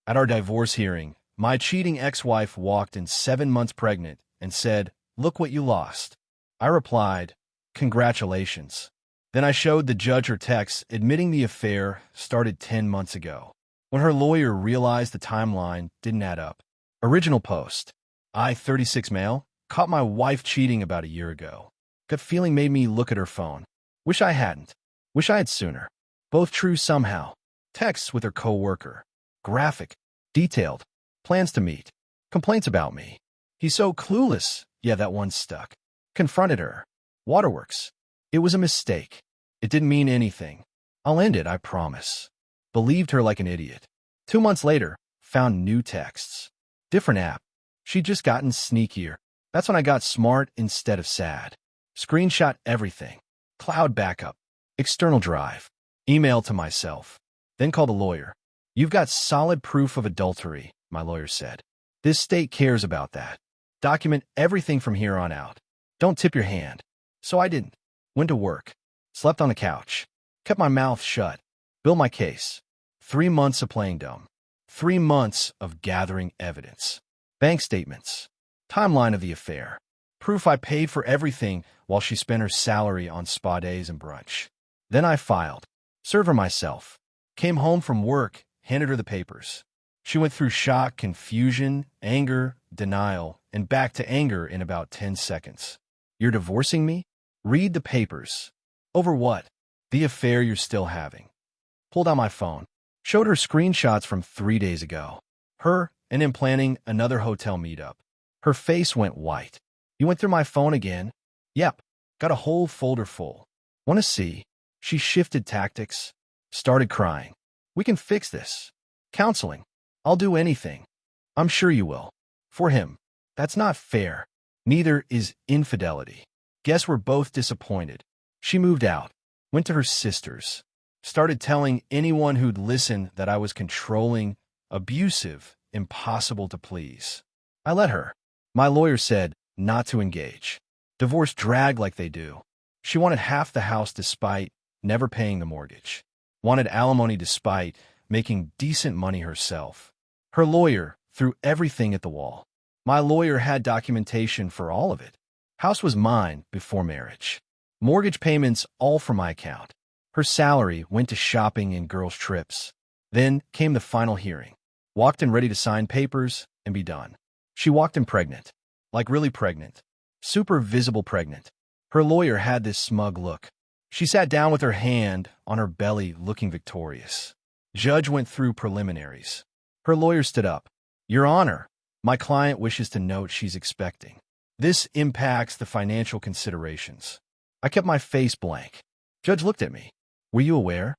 At our divorce hearing, my cheating ex-wife walked in 7 months pregnant and said, "Look what you lost." I replied, "Congratulations." Then I showed the judge her text admitting the affair started 10 months ago. When her lawyer realized the timeline didn't add up. Original post. I, 36 male, caught my wife cheating about a year ago. Gut feeling made me look at her phone. Wish I hadn't. Wish I had sooner. Both true somehow. Texts with her co-worker. Graphic. Detailed. Plans to meet. Complaints about me. He's so clueless. Yeah, that one stuck. Confronted her. Waterworks. It was a mistake. It didn't mean anything. I'll end it, I promise. Believed her like an idiot. 2 months later, found new texts. Different app. She'd just gotten sneakier. That's when I got smart instead of sad. Screenshot everything. Cloud backup. External drive. Email to myself. Then call the lawyer. You've got solid proof of adultery, my lawyer said. This state cares about that. Document everything from here on out. Don't tip your hand. So I didn't. Went to work. Slept on the couch. Kept my mouth shut. Built my case. 3 months of playing dumb. 3 months of gathering evidence. Bank statements. Timeline of the affair. Proof I paid for everything while she spent her salary on spa days and brunch. Then I filed. Served her myself. Came home from work, handed her the papers. She went through shock, confusion, anger, denial, and back to anger in about 10 seconds. You're divorcing me? Read the papers. Over what? The affair you're still having. Pulled out my phone. Showed her screenshots from 3 days ago. Her and him planning another hotel meetup. Her face went white. You went through my phone again? Yep. Got a whole folder full. Want to see? She shifted tactics. Started crying. We can fix this. Counseling. I'll do anything. I'm sure you will. For him. That's not fair. Neither is infidelity. Guess we're both disappointed. She moved out. Went to her sister's. Started telling anyone who'd listen that I was controlling, abusive, impossible to please. I let her. My lawyer said not to engage. Divorce dragged like they do. She wanted half the house despite never paying the mortgage. Wanted alimony despite making decent money herself. Her lawyer threw everything at the wall. My lawyer had documentation for all of it. House was mine before marriage. Mortgage payments all from my account. Her salary went to shopping and girls' trips. Then came the final hearing. Walked in ready to sign papers and be done. She walked in pregnant. Like really pregnant. Super visible pregnant. Her lawyer had this smug look. She sat down with her hand on her belly looking victorious. Judge went through preliminaries. Her lawyer stood up. Your Honor, my client wishes to note she's expecting. This impacts the financial considerations. I kept my face blank. Judge looked at me. Were you aware?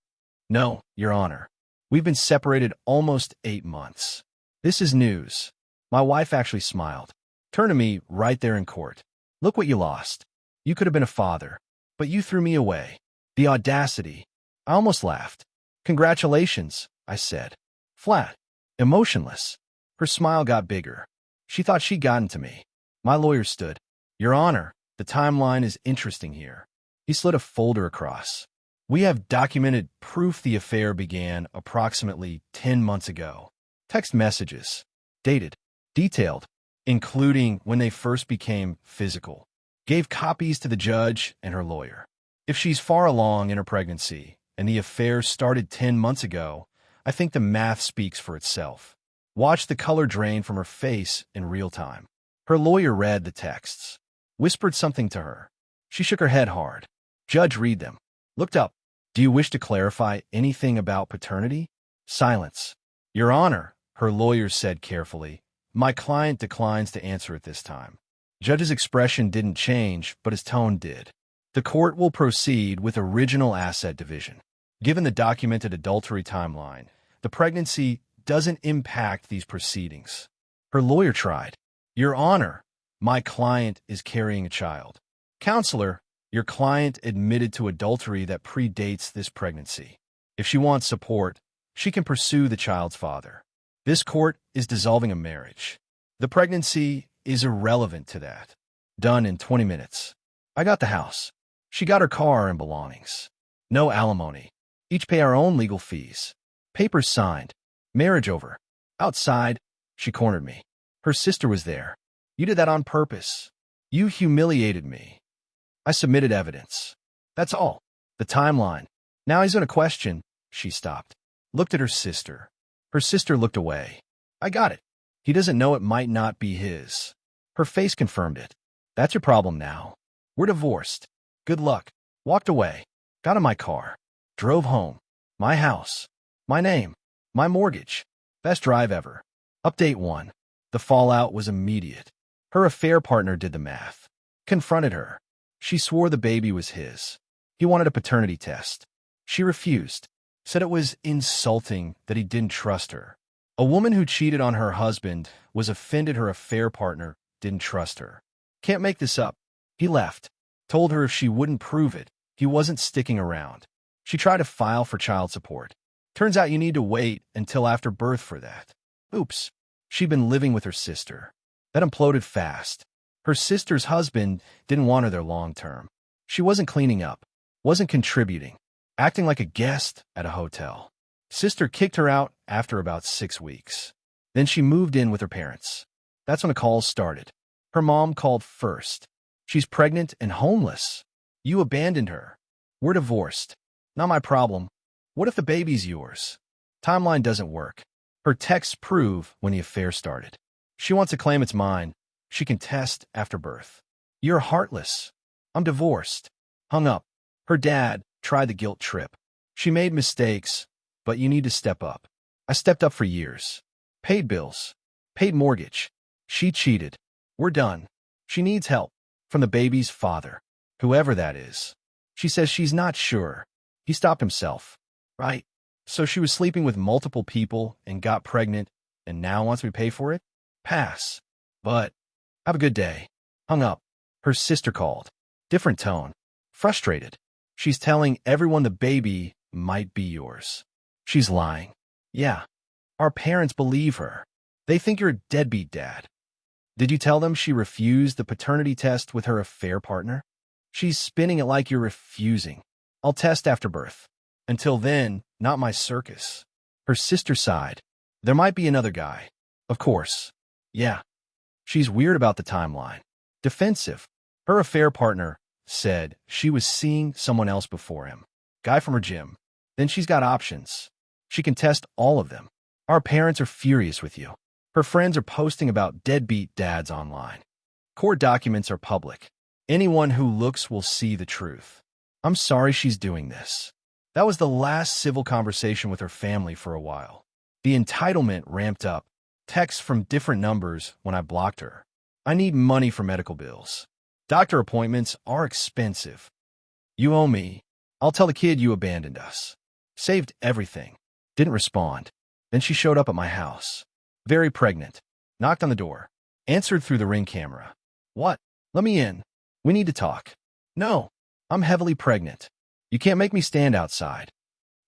No, Your Honor. We've been separated almost 8 months. This is news. My wife actually smiled. Turned to me right there in court. Look what you lost. You could have been a father, but you threw me away. The audacity. I almost laughed. Congratulations, I said. Flat. Emotionless. Her smile got bigger. She thought she'd gotten to me. My lawyer stood. Your Honor, the timeline is interesting here. He slid a folder across. We have documented proof the affair began approximately 10 months ago. Text messages. Dated. Detailed. Including when they first became physical. Gave copies to the judge and her lawyer. If she's far along in her pregnancy and the affair started 10 months ago, I think the math speaks for itself. Watched the color drain from her face in real time. Her lawyer read the texts. Whispered something to her. She shook her head hard. Judge read them. Looked up. Do you wish to clarify anything about paternity? Silence. Your Honor, her lawyer said carefully. My client declines to answer at this time. Judge's expression didn't change, but his tone did. The court will proceed with original asset division. Given the documented adultery timeline, the pregnancy doesn't impact these proceedings. Her lawyer tried. Your Honor, my client is carrying a child. Counselor, your client admitted to adultery that predates this pregnancy. If she wants support, she can pursue the child's father. This court is dissolving a marriage. The pregnancy is irrelevant to that. Done in 20 minutes. I got the house. She got her car and belongings. No alimony. Each pay our own legal fees. Papers signed. Marriage over. Outside, she cornered me. Her sister was there. You did that on purpose. You humiliated me. I submitted evidence. That's all. The timeline. Now he's going to question. She stopped. Looked at her sister. Her sister looked away. I got it. He doesn't know it might not be his. Her face confirmed it. That's your problem now. We're divorced. Good luck. Walked away. Got in my car. Drove home. My house. My name. My mortgage. Best drive ever. Update 1. The fallout was immediate. Her affair partner did the math. Confronted her. She swore the baby was his. He wanted a paternity test. She refused. Said it was insulting that he didn't trust her. A woman who cheated on her husband was offended her affair partner didn't trust her. Can't make this up. He left. Told her if she wouldn't prove it, he wasn't sticking around. She tried to file for child support. Turns out you need to wait until after birth for that. Oops. She'd been living with her sister. That imploded fast. Her sister's husband didn't want her there long term. She wasn't cleaning up, wasn't contributing, acting like a guest at a hotel. Sister kicked her out after about 6 weeks. Then she moved in with her parents. That's when the calls started. Her mom called first. She's pregnant and homeless. You abandoned her. We're divorced. Not my problem. What if the baby's yours? Timeline doesn't work. Her texts prove when the affair started. She wants to claim it's mine. She can test after birth. You're heartless. I'm divorced. Hung up. Her dad tried the guilt trip. She made mistakes, but you need to step up. I stepped up for years. Paid bills. Paid mortgage. She cheated. We're done. She needs help. From the baby's father. Whoever that is. She says she's not sure. He stopped himself. Right? So she was sleeping with multiple people and got pregnant and now wants me to pay for it? Pass. But, have a good day. Hung up. Her sister called. Different tone. Frustrated. She's telling everyone the baby might be yours. She's lying. Yeah. Our parents believe her. They think you're a deadbeat dad. Did you tell them she refused the paternity test with her affair partner? She's spinning it like you're refusing. I'll test after birth. Until then, not my circus. Her sister sighed. There might be another guy. Of course. Yeah. She's weird about the timeline. Defensive. Her affair partner said she was seeing someone else before him. Guy from her gym. Then she's got options. She can test all of them. Our parents are furious with you. Her friends are posting about deadbeat dads online. Court documents are public. Anyone who looks will see the truth. I'm sorry she's doing this. That was the last civil conversation with her family for a while. The entitlement ramped up. Texts from different numbers when I blocked her. I need money for medical bills. Doctor appointments are expensive. You owe me. I'll tell the kid you abandoned us. Saved everything. Didn't respond. Then she showed up at my house. Very pregnant. Knocked on the door. Answered through the Ring camera. What? Let me in. We need to talk. No. I'm heavily pregnant. You can't make me stand outside.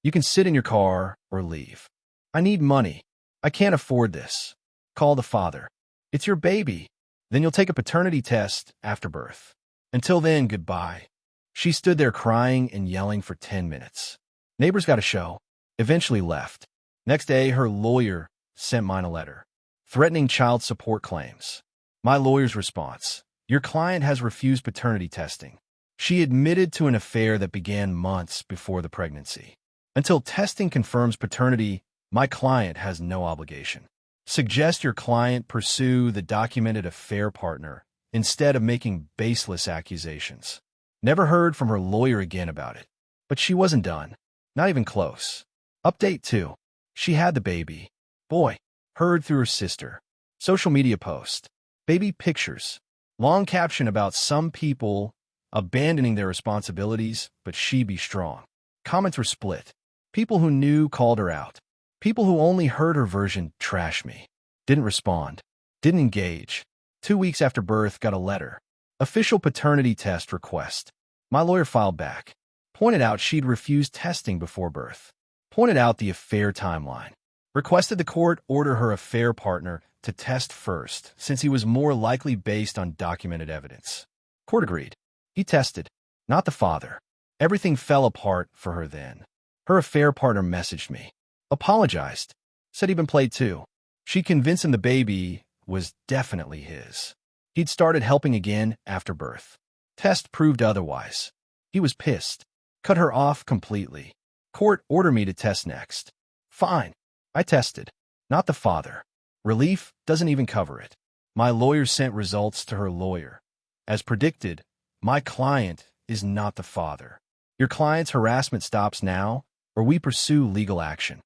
You can sit in your car or leave. I need money. I can't afford this. Call the father. It's your baby. Then you'll take a paternity test after birth. Until then, goodbye. She stood there crying and yelling for 10 minutes. Neighbors got a show. Eventually left. Next day, her lawyer sent mine a letter, threatening child support claims. My lawyer's response: your client has refused paternity testing. She admitted to an affair that began months before the pregnancy. Until testing confirms paternity, my client has no obligation. Suggest your client pursue the documented affair partner instead of making baseless accusations. Never heard from her lawyer again about it. But she wasn't done. Not even close. Update 2. She had the baby. Boy. Heard through her sister. Social media post. Baby pictures. Long caption about some people abandoning their responsibilities, but she be strong. Comments were split. People who knew called her out. People who only heard her version trashed me. Didn't respond. Didn't engage. 2 weeks after birth, got a letter. Official paternity test request. My lawyer filed back. Pointed out she'd refused testing before birth. Pointed out the affair timeline. Requested the court order her affair partner to test first, since he was more likely based on documented evidence. Court agreed. He tested, not the father. Everything fell apart for her then. Her affair partner messaged me. Apologized. Said he'd been played too. She convinced him the baby was definitely his. He'd started helping again after birth. Test proved otherwise. He was pissed. Cut her off completely. Court ordered me to test next. Fine. I tested. Not the father. Relief doesn't even cover it. My lawyer sent results to her lawyer. As predicted, my client is not the father. Your client's harassment stops now, or we pursue legal action.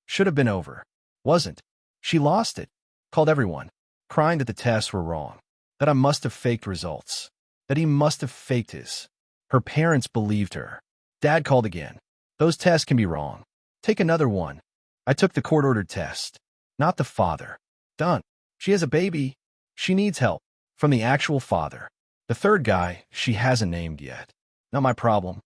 Should have been over. Wasn't. She lost it. Called everyone, crying that the tests were wrong, that I must have faked results, that he must have faked his. Her parents believed her. Dad called again. Those tests can be wrong. Take another one. I took the court-ordered test. Not the father. Done. She has a baby. She needs help. From the actual father. The third guy she hasn't named yet. Not my problem.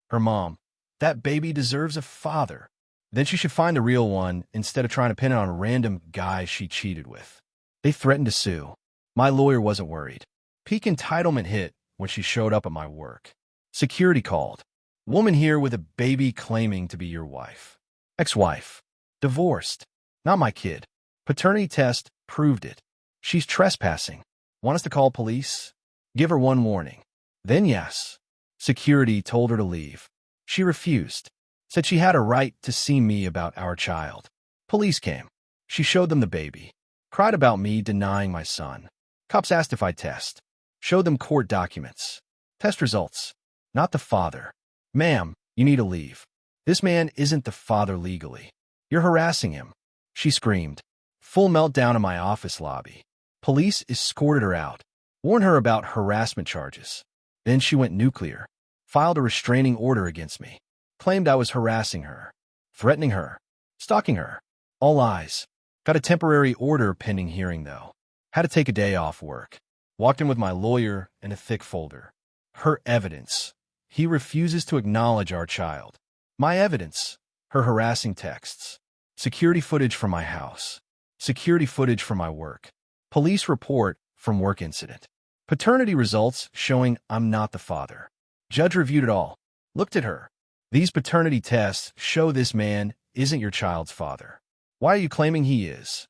Her mom. That baby deserves a father. Then she should find the real one instead of trying to pin it on a random guy she cheated with. They threatened to sue. My lawyer wasn't worried. Peak entitlement hit when she showed up at my work. Security called. Woman here with a baby claiming to be your wife. Ex-wife. Divorced. Not my kid. Paternity test proved it. She's trespassing. Want us to call police? Give her one warning. Then yes. Security told her to leave. She refused. Said she had a right to see me about our child. Police came. She showed them the baby. Cried about me denying my son. Cops asked if I'd test. Showed them court documents. Test results. Not the father. Ma'am, you need to leave. This man isn't the father legally. You're harassing him. She screamed. Full meltdown in my office lobby. Police escorted her out. Warned her about harassment charges. Then she went nuclear. Filed a restraining order against me. Claimed I was harassing her. Threatening her. Stalking her. All lies. Got a temporary order pending hearing, though. Had to take a day off work. Walked in with my lawyer and a thick folder. Her evidence. He refuses to acknowledge our child. My evidence. Her harassing texts. Security footage from my house. Security footage from my work. Police report from work incident. Paternity results showing I'm not the father. Judge reviewed it all. Looked at her. These paternity tests show this man isn't your child's father. Why are you claiming he is?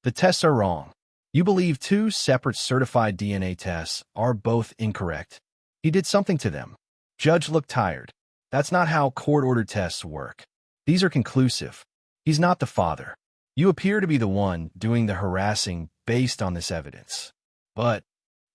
The tests are wrong. You believe two separate certified DNA tests are both incorrect. He did something to them. Judge looked tired. That's not how court-ordered tests work. These are conclusive. He's not the father. You appear to be the one doing the harassing based on this evidence. But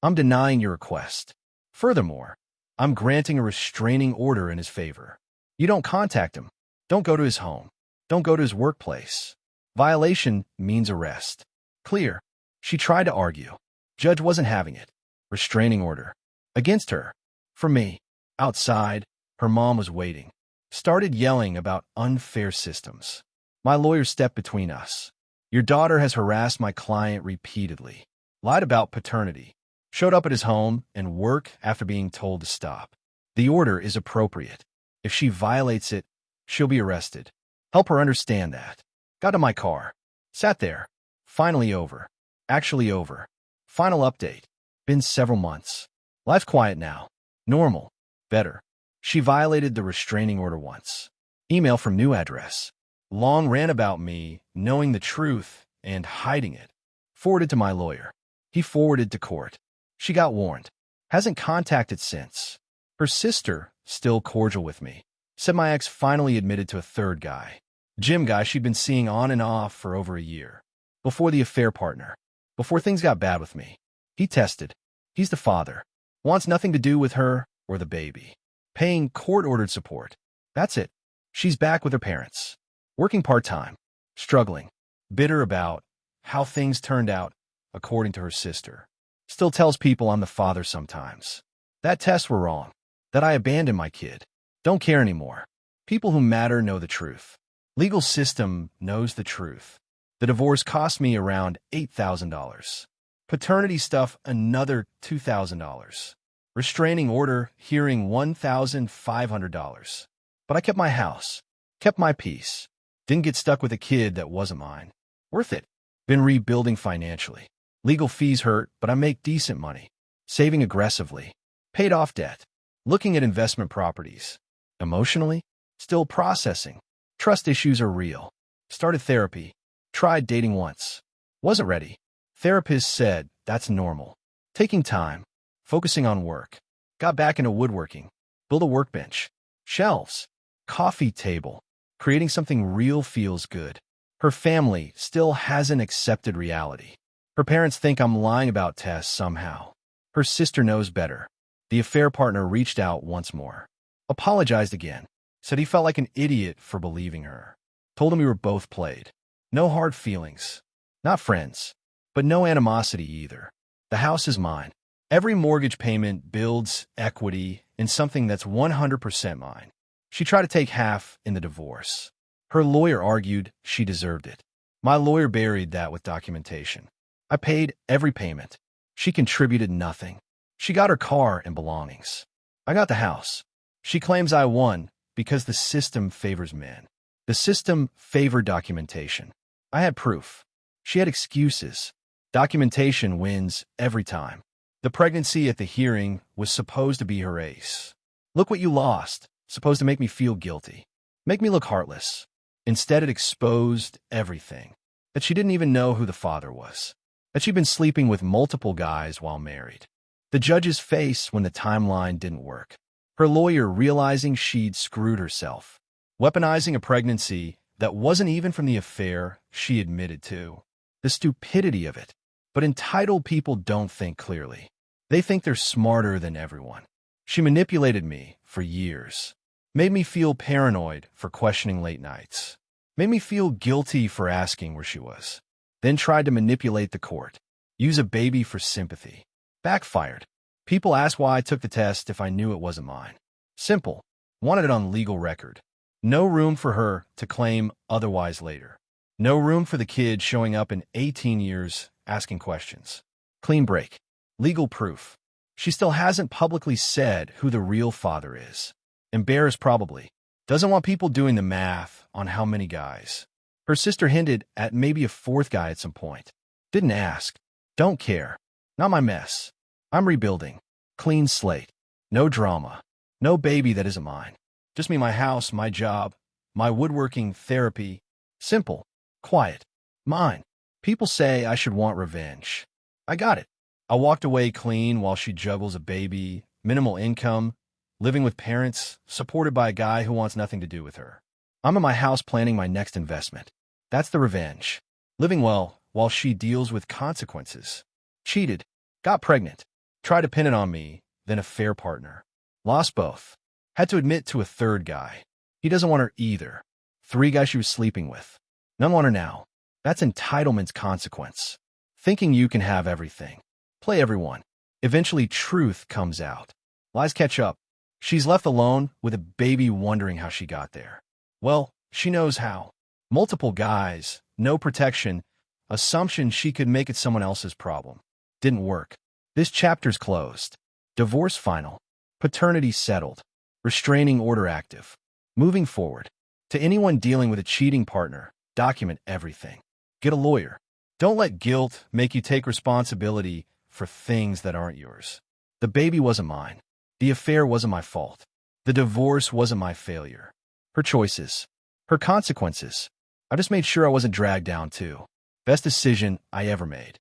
I'm denying your request. Furthermore, I'm granting a restraining order in his favor. You don't contact him. Don't go to his home. Don't go to his workplace. Violation means arrest. Clear. She tried to argue. Judge wasn't having it. Restraining order. Against her. For me. Outside, her mom was waiting. Started yelling about unfair systems. My lawyer stepped between us. Your daughter has harassed my client repeatedly. Lied about paternity. Showed up at his home and work after being told to stop. The order is appropriate. If she violates it, she'll be arrested. Help her understand that. Got to my car. Sat there. Finally over. Actually over. Final update. Been several months. Life's quiet now. Normal. Better. She violated the restraining order once. Email from new address. Long ran about me knowing the truth and hiding it. Forwarded to my lawyer. He forwarded to court. She got warned. Hasn't contacted since. Her sister, still cordial with me. Said my ex finally admitted to a third guy. Gym guy she'd been seeing on and off for over a year. Before the affair partner. Before things got bad with me. He tested. He's the father. Wants nothing to do with her or the baby. Paying court-ordered support. That's it. She's back with her parents. Working part-time. Struggling. Bitter about how things turned out, according to her sister. Still tells people I'm the father sometimes. That tests were wrong. That I abandoned my kid. Don't care anymore. People who matter know the truth. Legal system knows the truth. The divorce cost me around $8,000. Paternity stuff another $2,000. Restraining order hearing $1,500. But I kept my house. Kept my peace. Didn't get stuck with a kid that wasn't mine. Worth it. Been rebuilding financially. Legal fees hurt, but I make decent money. Saving aggressively. Paid off debt. Looking at investment properties. Emotionally? Still processing. Trust issues are real. Started therapy. Tried dating once. Wasn't ready. Therapist said that's normal. Taking time. Focusing on work. Got back into woodworking. Built a workbench. Shelves. Coffee table. Creating something real feels good. Her family still hasn't accepted reality. Her parents think I'm lying about Tess somehow. Her sister knows better. The affair partner reached out once more. Apologized again. Said he felt like an idiot for believing her. Told him we were both played. No hard feelings. Not friends. But no animosity either. The house is mine. Every mortgage payment builds equity in something that's 100% mine. She tried to take half in the divorce. Her lawyer argued she deserved it. My lawyer buried that with documentation. I paid every payment. She contributed nothing. She got her car and belongings. I got the house. She claims I won because the system favors men. The system favored documentation. I had proof. She had excuses. Documentation wins every time. The pregnancy at the hearing was supposed to be her ace. Look what you lost. Supposed to make me feel guilty. Make me look heartless. Instead, it exposed everything. That she didn't even know who the father was. That she'd been sleeping with multiple guys while married. The judge's face when the timeline didn't work. Her lawyer realizing she'd screwed herself. Weaponizing a pregnancy that wasn't even from the affair she admitted to. The stupidity of it. But entitled people don't think clearly. They think they're smarter than everyone. She manipulated me for years. Made me feel paranoid for questioning late nights. Made me feel guilty for asking where she was. Then tried to manipulate the court. Use a baby for sympathy. Backfired. People asked why I took the test if I knew it wasn't mine. Simple. Wanted it on legal record. No room for her to claim otherwise later. No room for the kid showing up in 18 years asking questions. Clean break. Legal proof. She still hasn't publicly said who the real father is. Embarrassed probably. Doesn't want people doing the math on how many guys. Her sister hinted at maybe a fourth guy at some point. Didn't ask. Don't care. Not my mess. I'm rebuilding. Clean slate. No drama. No baby that isn't mine. Just me, my house, my job, my woodworking, therapy. Simple. Quiet. Mine. People say I should want revenge. I got it. I walked away clean while she juggles a baby, minimal income, living with parents, supported by a guy who wants nothing to do with her. I'm in my house planning my next investment. That's the revenge. Living well while she deals with consequences. Cheated. Got pregnant. Tried to pin it on me, then affair partner. Lost both. Had to admit to a third guy. He doesn't want her either. 3 guys she was sleeping with. None want her now. That's entitlement's consequence. Thinking you can have everything. Play everyone. Eventually truth comes out. Lies catch up. She's left alone with a baby wondering how she got there. Well, she knows how. Multiple guys, no protection, assumption she could make it someone else's problem. Didn't work. This chapter's closed. Divorce final. Paternity settled. Restraining order active. Moving forward. To anyone dealing with a cheating partner, document everything. Get a lawyer. Don't let guilt make you take responsibility for things that aren't yours. The baby wasn't mine. The affair wasn't my fault. The divorce wasn't my failure. Her choices. Her consequences. I just made sure I wasn't dragged down too. Best decision I ever made.